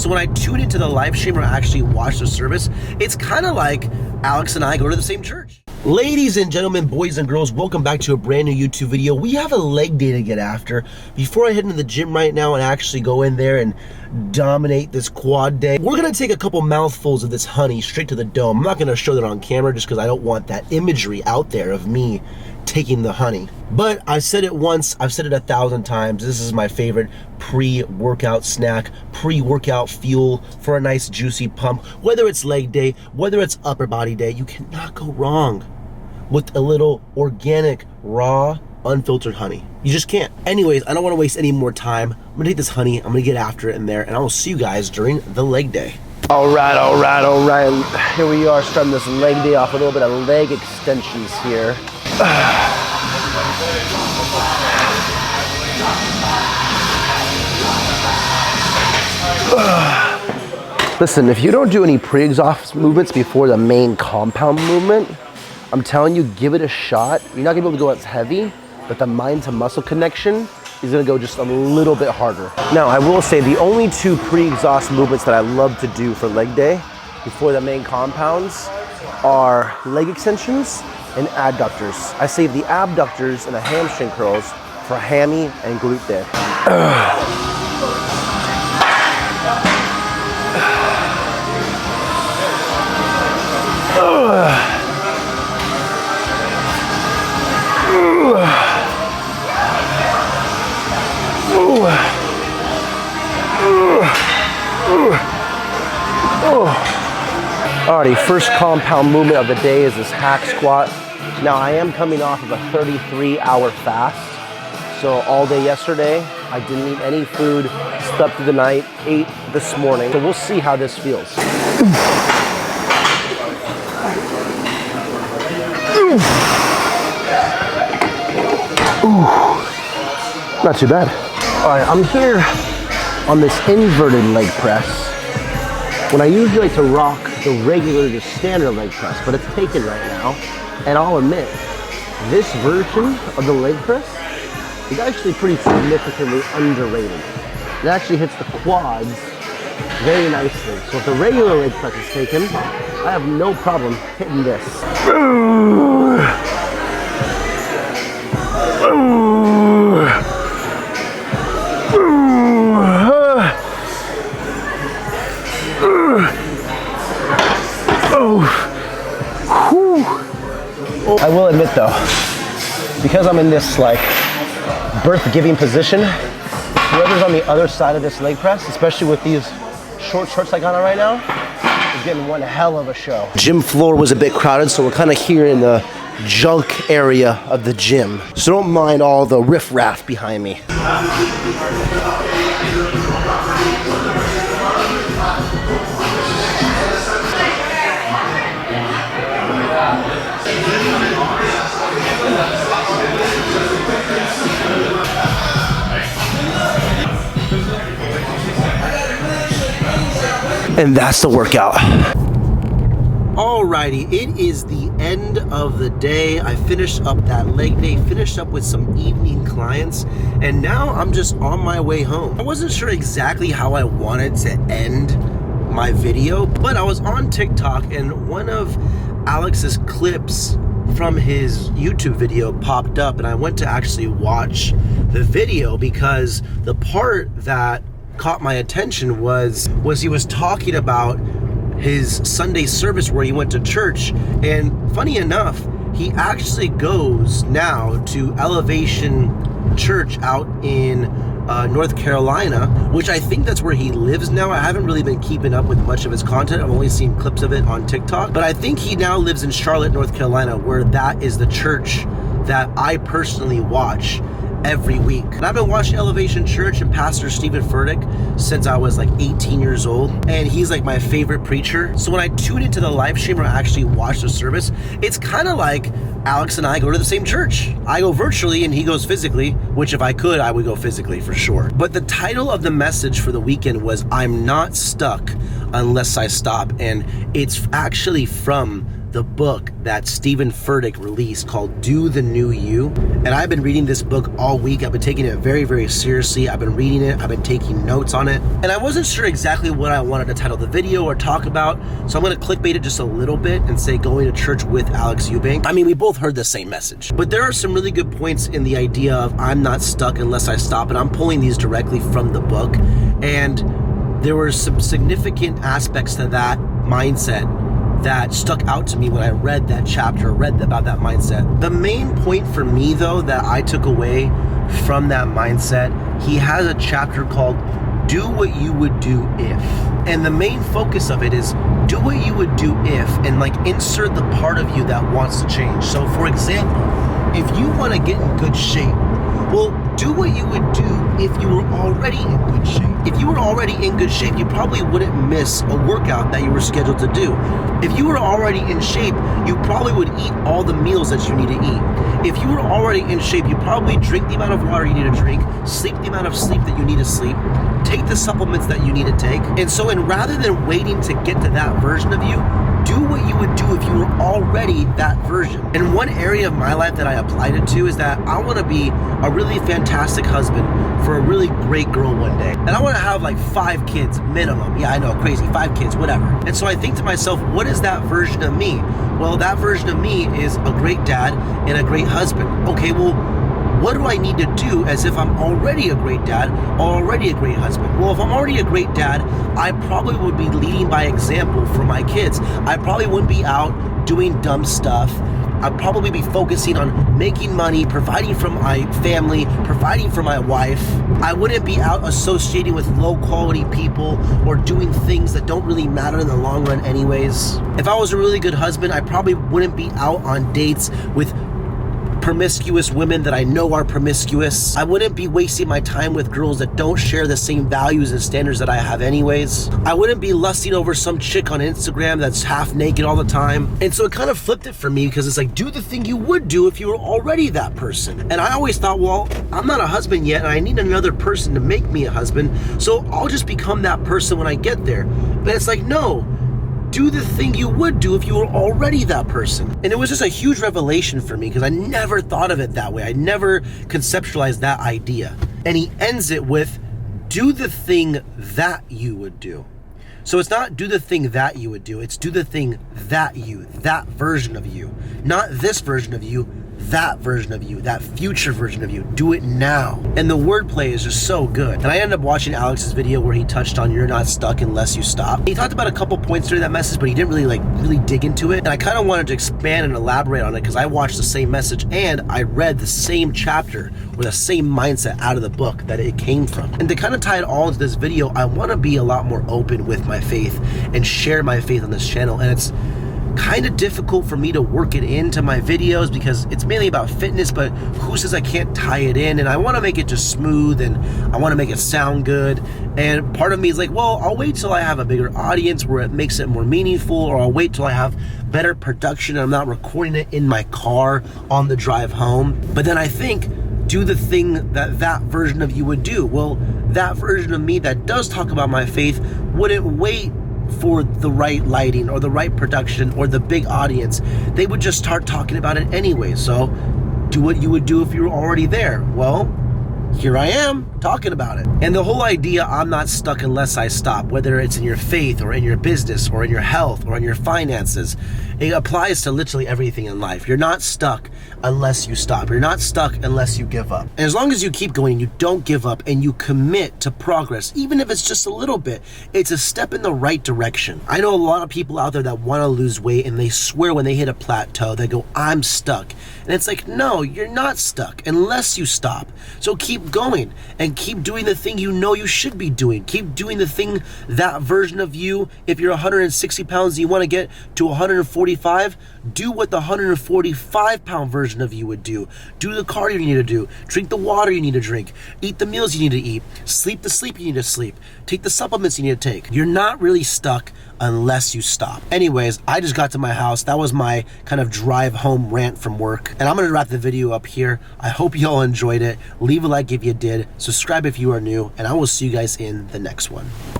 So when I tune into the live stream or actually watch the service, it's kind of like Alex and I go to the same church. Ladies and gentlemen, boys and girls, welcome back to a brand new YouTube video. We have a leg day to get after. Before I head into the gym right now and actually go in there and dominate this quad day, we're gonna take a couple mouthfuls of this honey straight to the dome. I'm not gonna show that on camera just because I don't want that imagery out there of me taking the honey. But I said it once, I've said it 1,000 times. This is my favorite pre-workout snack, pre-workout fuel for a nice juicy pump. Whether it's leg day, whether it's upper body day, you cannot go wrong with a little organic, raw, unfiltered honey. You just can't. Anyways, I don't want to waste any more time. I'm gonna take this honey, I'm gonna get after it in there, and I will see you guys during the leg day. All right. Here we are, starting this leg day off with a little bit of leg extensions here. Listen, if you don't do any pre-exhaust movements before the main compound movement, I'm telling you, give it a shot. You're not gonna be able to go as heavy, but the mind to muscle connection is gonna go just a little bit harder. Now, I will say the only two pre-exhaust movements that I love to do for leg day before the main compounds are leg extensions and adductors. I save the abductors and the hamstring curls for hammy and glute day. Alrighty, first compound movement of the day is this hack squat. Now I am coming off of a 33-hour fast. So all day yesterday, I didn't eat any food, slept through the night, ate this morning. So we'll see how this feels. Not too bad. All right, I'm here on this inverted leg press when I usually like to rock the regular, just standard leg press, but it's taken right now. And I'll admit, this version of the leg press is actually pretty significantly underrated. It actually hits the quads very nicely. So if the regular leg press is taken, I have no problem hitting this. I will admit though, because I'm in this like birth-giving position, whoever's on the other side of this leg press, especially with these short shorts I got on right now, is getting one hell of a show. Gym floor was a bit crowded, so we're kind of here in the junk area of the gym. So don't mind all the riffraff behind me. And that's the workout. Alrighty, it is the end of the day. I finished up that leg day, finished up with some evening clients, and now I'm just on my way home. I wasn't sure exactly how I wanted to end my video, but I was on TikTok and one of Alex's clips from his YouTube video popped up, and I went to actually watch the video because the part that caught my attention was he was talking about his Sunday service where he went to church, and funny enough, he actually goes now to Elevation Church out in North Carolina, which I think that's where he lives now. I haven't really been keeping up with much of his content. I've only seen clips of it on TikTok, but I think he now lives in Charlotte, North Carolina, where that is the church that I personally watch every week. And I've been watching Elevation Church and Pastor Stephen Furtick since I was like 18 years old, and he's like my favorite preacher. So when I tune into the live stream or actually watch the service, it's kind of like Alex and I go to the same church. I go virtually and he goes physically, which if I could, I would go physically for sure. But the title of the message for the weekend was "I'm Not Stuck Unless I Stop," and it's actually from the book that Stephen Furtick released called Do the New You. And I've been reading this book all week. I've been taking it very, very seriously. I've been reading it. I've been taking notes on it. And I wasn't sure exactly what I wanted to title the video or talk about. So I'm going to clickbait it just a little bit and say going to church with Alex Eubank. I mean, we both heard the same message. But there are some really good points in the idea of I'm not stuck unless I stop. And I'm pulling these directly from the book. And there were some significant aspects to that mindset that stuck out to me when I read that chapter, read about that mindset. The main point for me, though, that I took away from that mindset, he has a chapter called Do What You Would Do If. And the main focus of it is do what you would do if, and like insert the part of you that wants to change. So for example, if you want to get in good shape, well, do what you would do if you were already in good shape. If you were already in good shape, you probably wouldn't miss a workout that you were scheduled to do. If you were already in shape, you probably would eat all the meals that you need to eat. If you were already in shape, you probably drink the amount of water you need to drink, sleep the amount of sleep that you need to sleep, take the supplements that you need to take. And so, rather than waiting to get to that version of you, do what you would do if you were already that version. And one area of my life that I applied it to is that I want to be a really fantastic husband for a really great girl one day. And I want to have like 5 kids minimum. Yeah, I know, crazy, 5 kids, whatever. And so I think to myself, what is that version of me? Well, that version of me is a great dad and a great husband. Okay, well, what do I need to do as if I'm already a great dad or already a great husband? Well, if I'm already a great dad, I probably would be leading by example for my kids. I probably wouldn't be out doing dumb stuff. I'd probably be focusing on making money, providing for my family, providing for my wife. I wouldn't be out associating with low quality people or doing things that don't really matter in the long run anyways. If I was a really good husband, I probably wouldn't be out on dates with promiscuous women that I know are promiscuous. I wouldn't be wasting my time with girls that don't share the same values and standards that I have anyways. I wouldn't be lusting over some chick on Instagram that's half naked all the time. And so it kind of flipped it for me because it's like, do the thing you would do if you were already that person. And I always thought, well, I'm not a husband yet and I need another person to make me a husband, so I'll just become that person when I get there. But it's like, no, do the thing you would do if you were already that person. And it was just a huge revelation for me because I never thought of it that way. I never conceptualized that idea. And he ends it with, do the thing that you would do. So it's not do the thing that you would do, it's do the thing that version of you. Not this version of you, that version of you, that future version of you. Do it now. And the wordplay is just so good. And I ended up watching Alex's video where he touched on you're not stuck unless you stop. He talked about a couple points during that message, but he didn't really dig into it. And I kind of wanted to expand and elaborate on it because I watched the same message and I read the same chapter or the same mindset out of the book that it came from. And to kind of tie it all into this video, I want to be a lot more open with my faith and share my faith on this channel. And it's kind of difficult for me to work it into my videos because it's mainly about fitness, but who says I can't tie it in? And I want to make it just smooth and I want to make it sound good. And part of me is like, well, I'll wait till I have a bigger audience where it makes it more meaningful, or I'll wait till I have better production and I'm not recording it in my car on the drive home. But then I think, do the thing that version of you would do. Well, that version of me that does talk about my faith wouldn't wait for the right lighting or the right production or the big audience. They would just start talking about it anyway. So do what you would do if you were already there. Well, here I am talking about it. And the whole idea, I'm not stuck unless I stop, whether it's in your faith or in your business or in your health or in your finances, it applies to literally everything in life. You're not stuck unless you stop. You're not stuck unless you give up. And as long as you keep going, you don't give up and you commit to progress, even if it's just a little bit, it's a step in the right direction. I know a lot of people out there that want to lose weight and they swear when they hit a plateau, they go, I'm stuck. And it's like, no, you're not stuck unless you stop. So keep going and keep doing the thing you know you should be doing. Keep doing the thing, that version of you. If you're 160 pounds and you want to get to 145, do what the 145 pound version of you would do. Do the cardio you need to do. Drink the water you need to drink. Eat the meals you need to eat. Sleep the sleep you need to sleep. Take the supplements you need to take. You're not really stuck unless you stop. Anyways, I just got to my house. That was my kind of drive home rant from work. And I'm going to wrap the video up here. I hope you all enjoyed it. Leave a like if you did. Subscribe if you are new. And I will see you guys in the next one.